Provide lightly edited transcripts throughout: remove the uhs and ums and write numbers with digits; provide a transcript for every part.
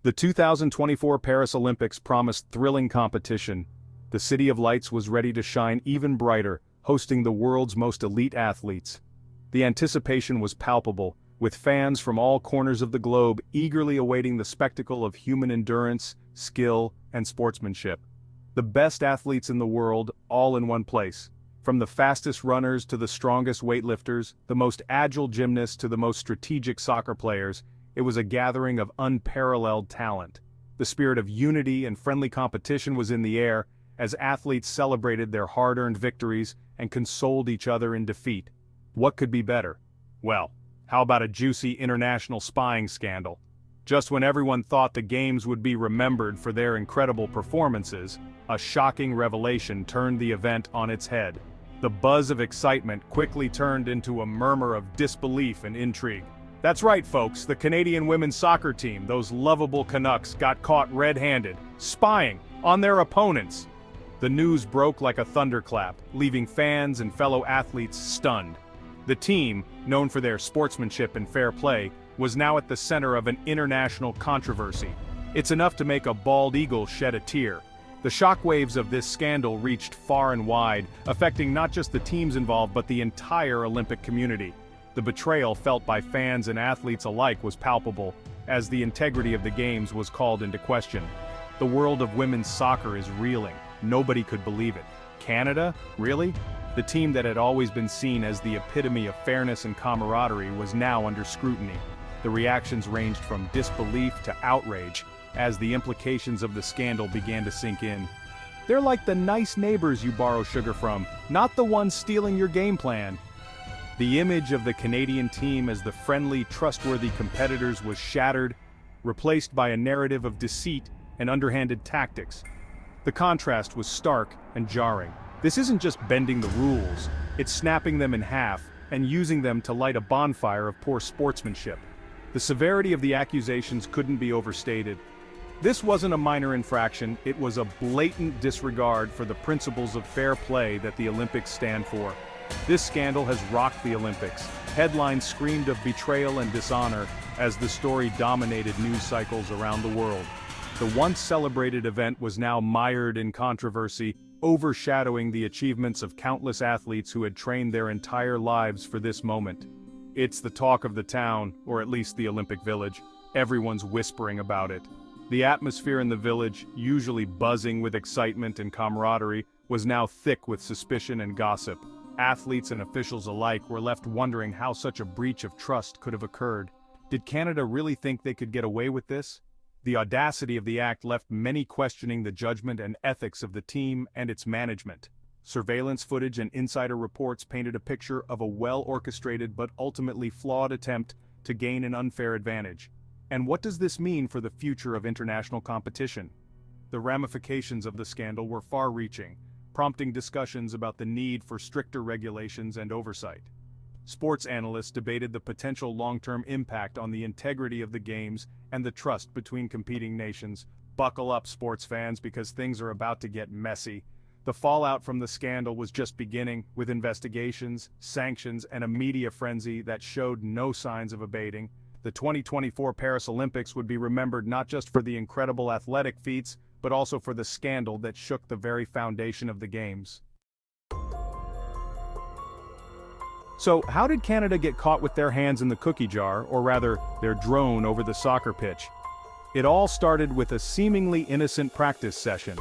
The 2024 Paris Olympics promised thrilling competition. The City of Lights was ready to shine even brighter, hosting the world's most elite athletes. The anticipation was palpable, with fans from all corners of the globe eagerly awaiting the spectacle of human endurance, skill, and sportsmanship. The best athletes in the world, all in one place. From the fastest runners to the strongest weightlifters, the most agile gymnasts to the most strategic soccer players, it was a gathering of unparalleled talent. The spirit of unity and friendly competition was in the air, as athletes celebrated their hard-earned victories and consoled each other in defeat. What could be better? Well, how about a juicy international spying scandal? Just when everyone thought the games would be remembered for their incredible performances, a shocking revelation turned the event on its head. The buzz of excitement quickly turned into a murmur of disbelief and intrigue. That's right, folks, the Canadian women's soccer team, those lovable Canucks, got caught red-handed, spying on their opponents. The news broke like a thunderclap, leaving fans and fellow athletes stunned. The team, known for their sportsmanship and fair play, was now at the center of an international controversy. It's enough to make a bald eagle shed a tear. The shockwaves of this scandal reached far and wide, affecting not just the teams involved but the entire Olympic community. The betrayal felt by fans and athletes alike was palpable, as the integrity of the games was called into question. The world of women's soccer is reeling. Nobody could believe it. Canada? Really? The team that had always been seen as the epitome of fairness and camaraderie was now under scrutiny. The reactions ranged from disbelief to outrage, as the implications of the scandal began to sink in. They're like the nice neighbors you borrow sugar from, not the ones stealing your game plan. The image of the Canadian team as the friendly, trustworthy competitors was shattered, replaced by a narrative of deceit and underhanded tactics. The contrast was stark and jarring. This isn't just bending the rules, it's snapping them in half and using them to light a bonfire of poor sportsmanship. The severity of the accusations couldn't be overstated. This wasn't a minor infraction, it was a blatant disregard for the principles of fair play that the Olympics stand for. This scandal has rocked the Olympics. Headlines screamed of betrayal and dishonor as the story dominated news cycles around the world. The once celebrated event was now mired in controversy, overshadowing the achievements of countless athletes who had trained their entire lives for this moment. It's the talk of the town, or at least the Olympic Village. Everyone's whispering about it. The atmosphere in the village, usually buzzing with excitement and camaraderie, was now thick with suspicion and gossip. Athletes and officials alike were left wondering how such a breach of trust could have occurred. Did Canada really think they could get away with this? The audacity of the act left many questioning the judgment and ethics of the team and its management. Surveillance footage and insider reports painted a picture of a well-orchestrated but ultimately flawed attempt to gain an unfair advantage. And what does this mean for the future of international competition? The ramifications of the scandal were far-reaching, prompting discussions about the need for stricter regulations and oversight. Sports analysts debated the potential long-term impact on the integrity of the games and the trust between competing nations. Buckle up, sports fans, because things are about to get messy. The fallout from the scandal was just beginning, with investigations, sanctions, and a media frenzy that showed no signs of abating. The 2024 Paris Olympics would be remembered not just for the incredible athletic feats, but also for the scandal that shook the very foundation of the games. So, how did Canada get caught with their hands in the cookie jar, or rather, their drone over the soccer pitch? It all started with a seemingly innocent practice session.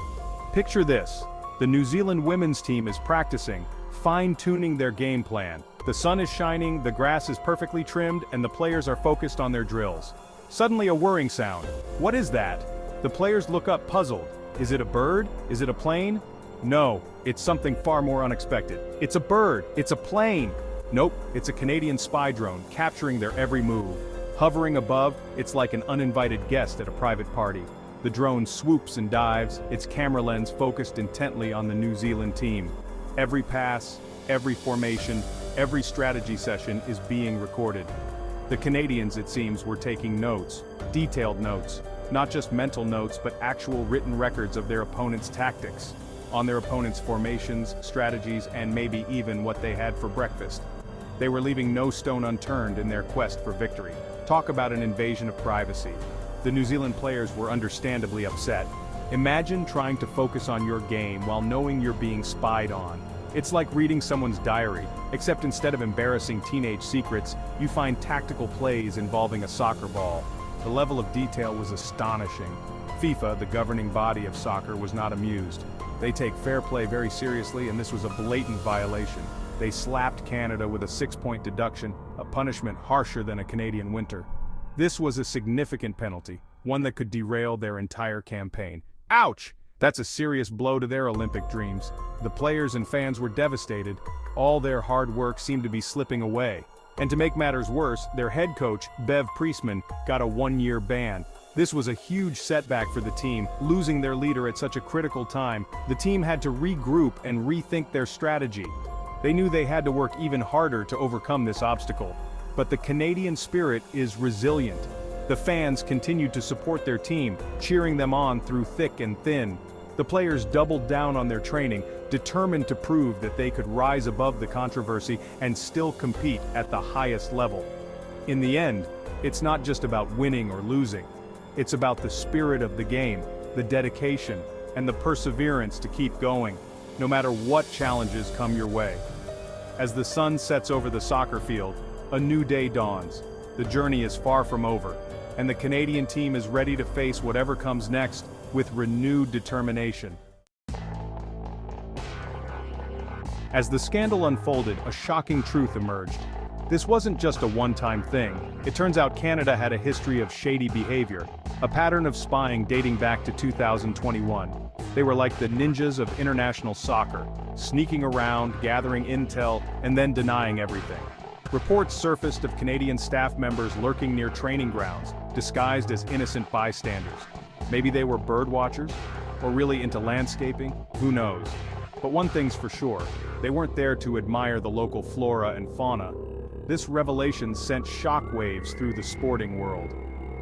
Picture this. The New Zealand women's team is practicing, fine-tuning their game plan. The sun is shining, the grass is perfectly trimmed, and the players are focused on their drills. Suddenly a whirring sound. What is that? The players look up puzzled. Is it a bird? Is it a plane? No, it's something far more unexpected. It's a bird. It's a plane. Nope, it's a Canadian spy drone capturing their every move. Hovering above, it's like an uninvited guest at a private party. The drone swoops and dives, its camera lens focused intently on the New Zealand team. Every pass, every formation, every strategy session is being recorded. The Canadians, it seems, were taking notes, detailed notes. Not just mental notes, but actual written records of their opponent's tactics, on their opponent's formations, strategies, and maybe even what they had for breakfast. They were leaving no stone unturned in their quest for victory. Talk about an invasion of privacy. The New Zealand players were understandably upset. Imagine trying to focus on your game while knowing you're being spied on. It's like reading someone's diary, except instead of embarrassing teenage secrets, you find tactical plays involving a soccer ball. The level of detail was astonishing. FIFA, the governing body of soccer, was not amused. They take fair play very seriously, and this was a blatant violation. They slapped Canada with a 6-point deduction, a punishment harsher than a Canadian winter. This was a significant penalty, one that could derail their entire campaign. Ouch! That's a serious blow to their Olympic dreams. The players and fans were devastated. All their hard work seemed to be slipping away. And to make matters worse, their head coach, Bev Priestman, got a 1-year ban. This was a huge setback for the team, losing their leader at such a critical time. The team had to regroup and rethink their strategy. They knew they had to work even harder to overcome this obstacle. But the Canadian spirit is resilient. The fans continued to support their team, cheering them on through thick and thin. The players doubled down on their training, determined to prove that they could rise above the controversy and still compete at the highest level. In the end, it's not just about winning or losing. It's about the spirit of the game, the dedication, and the perseverance to keep going, no matter what challenges come your way. As the sun sets over the soccer field, a new day dawns. The journey is far from over, and the Canadian team is ready to face whatever comes next with renewed determination. As the scandal unfolded, a shocking truth emerged. This wasn't just a one-time thing. It turns out Canada had a history of shady behavior, a pattern of spying dating back to 2021. They were like the ninjas of international soccer, sneaking around, gathering intel, and then denying everything. Reports surfaced of Canadian staff members lurking near training grounds, disguised as innocent bystanders. Maybe they were bird watchers, or really into landscaping, who knows. But one thing's for sure, they weren't there to admire the local flora and fauna. This revelation sent shockwaves through the sporting world.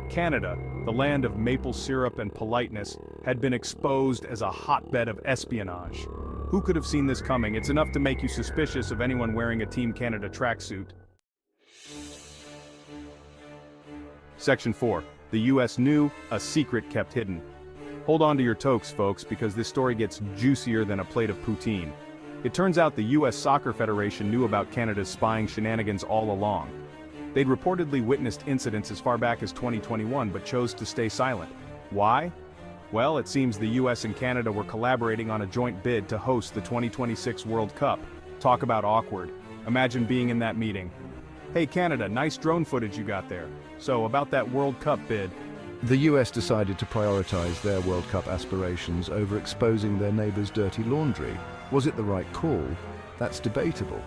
Canada, the land of maple syrup and politeness, had been exposed as a hotbed of espionage. Who could have seen this coming? It's enough to make you suspicious of anyone wearing a Team Canada tracksuit. Section 4. The US knew, a secret kept hidden. Hold on to your toques, folks, because this story gets juicier than a plate of poutine. It turns out the US Soccer Federation knew about Canada's spying shenanigans all along. They'd reportedly witnessed incidents as far back as 2021 but chose to stay silent. Why? Well, it seems the US and Canada were collaborating on a joint bid to host the 2026 World Cup. Talk about awkward. Imagine being in that meeting. Hey Canada, nice drone footage you got there. So, about that World Cup bid. The US decided to prioritize their World Cup aspirations over exposing their neighbors' dirty laundry. Was it the right call? That's debatable.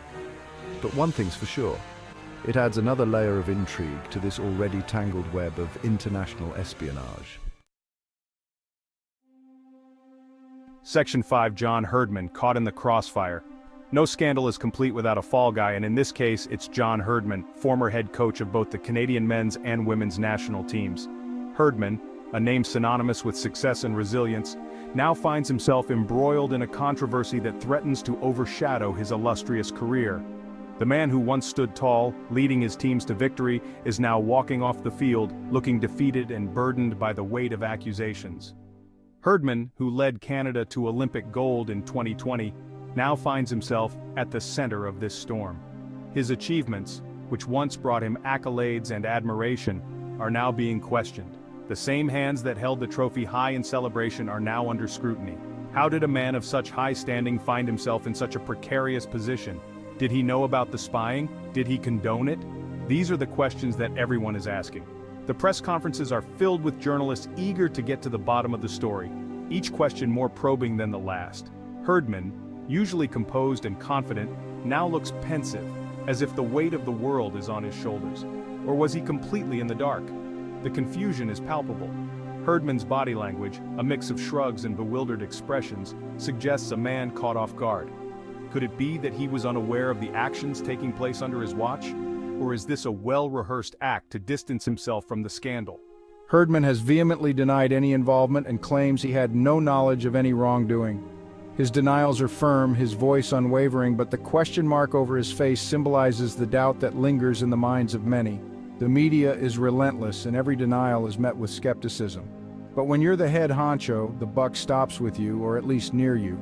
But one thing's for sure. It adds another layer of intrigue to this already tangled web of international espionage. Section 5. John Herdman, caught in the crossfire. No scandal is complete without a fall guy, and in this case, it's John Herdman, former head coach of both the Canadian men's and women's national teams. Herdman, a name synonymous with success and resilience, now finds himself embroiled in a controversy that threatens to overshadow his illustrious career. The man who once stood tall, leading his teams to victory, is now walking off the field, looking defeated and burdened by the weight of accusations. Herdman, who led Canada to Olympic gold in 2020, now finds himself at the center of this storm. His achievements, which once brought him accolades and admiration, are now being questioned. The same hands that held the trophy high in celebration are now under scrutiny. How did a man of such high standing find himself in such a precarious position? Did he know about the spying? Did he condone it? These are the questions that everyone is asking. The press conferences are filled with journalists eager to get to the bottom of the story, each question more probing than the last. Herdman, usually composed and confident, now looks pensive, as if the weight of the world is on his shoulders. Or was he completely in the dark? The confusion is palpable. Herdman's body language, a mix of shrugs and bewildered expressions, suggests a man caught off guard. Could it be that he was unaware of the actions taking place under his watch? Or is this a well-rehearsed act to distance himself from the scandal? Herdman has vehemently denied any involvement and claims he had no knowledge of any wrongdoing. His denials are firm, his voice unwavering, but the question mark over his face symbolizes the doubt that lingers in the minds of many. The media is relentless and every denial is met with skepticism. But when you're the head honcho, the buck stops with you, or at least near you.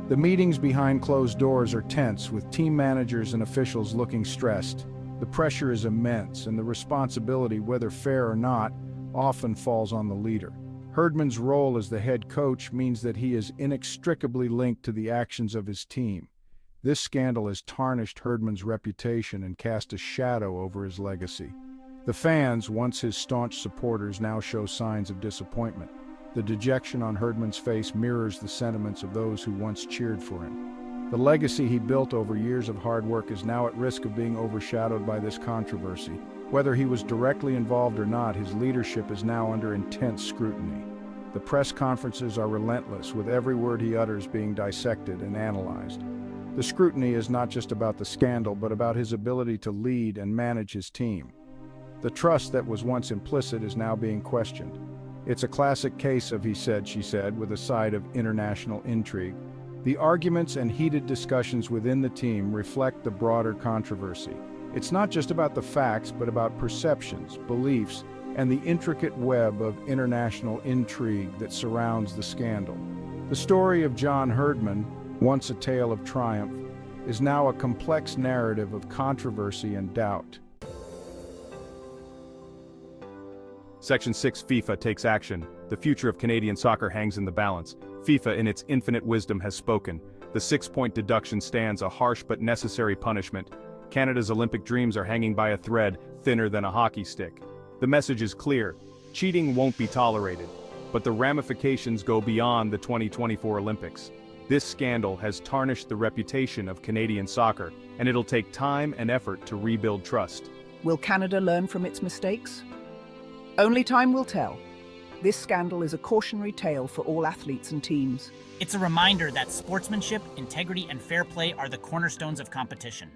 The meetings behind closed doors are tense, with team managers and officials looking stressed. The pressure is immense, and the responsibility, whether fair or not, often falls on the leader. Herdman's role as the head coach means that he is inextricably linked to the actions of his team. This scandal has tarnished Herdman's reputation and cast a shadow over his legacy. The fans, once his staunch supporters, now show signs of disappointment. The dejection on Herdman's face mirrors the sentiments of those who once cheered for him. The legacy he built over years of hard work is now at risk of being overshadowed by this controversy. Whether he was directly involved or not, his leadership is now under intense scrutiny. The press conferences are relentless, with every word he utters being dissected and analyzed. The scrutiny is not just about the scandal, but about his ability to lead and manage his team. The trust that was once implicit is now being questioned. It's a classic case of he said, she said, with a side of international intrigue. The arguments and heated discussions within the team reflect the broader controversy. It's not just about the facts, but about perceptions, beliefs, and the intricate web of international intrigue that surrounds the scandal. The story of John Herdman, once a tale of triumph, is now a complex narrative of controversy and doubt. Section 6 FIFA takes action. The future of Canadian soccer hangs in the balance. FIFA, in its infinite wisdom, has spoken. The 6-point deduction stands a harsh but necessary punishment. Canada's Olympic dreams are hanging by a thread thinner than a hockey stick. The message is clear. Cheating won't be tolerated. But the ramifications go beyond the 2024 Olympics. This scandal has tarnished the reputation of Canadian soccer, and it'll take time and effort to rebuild trust. Will Canada learn from its mistakes? Only time will tell. This scandal is a cautionary tale for all athletes and teams. It's a reminder that sportsmanship, integrity, and fair play are the cornerstones of competition.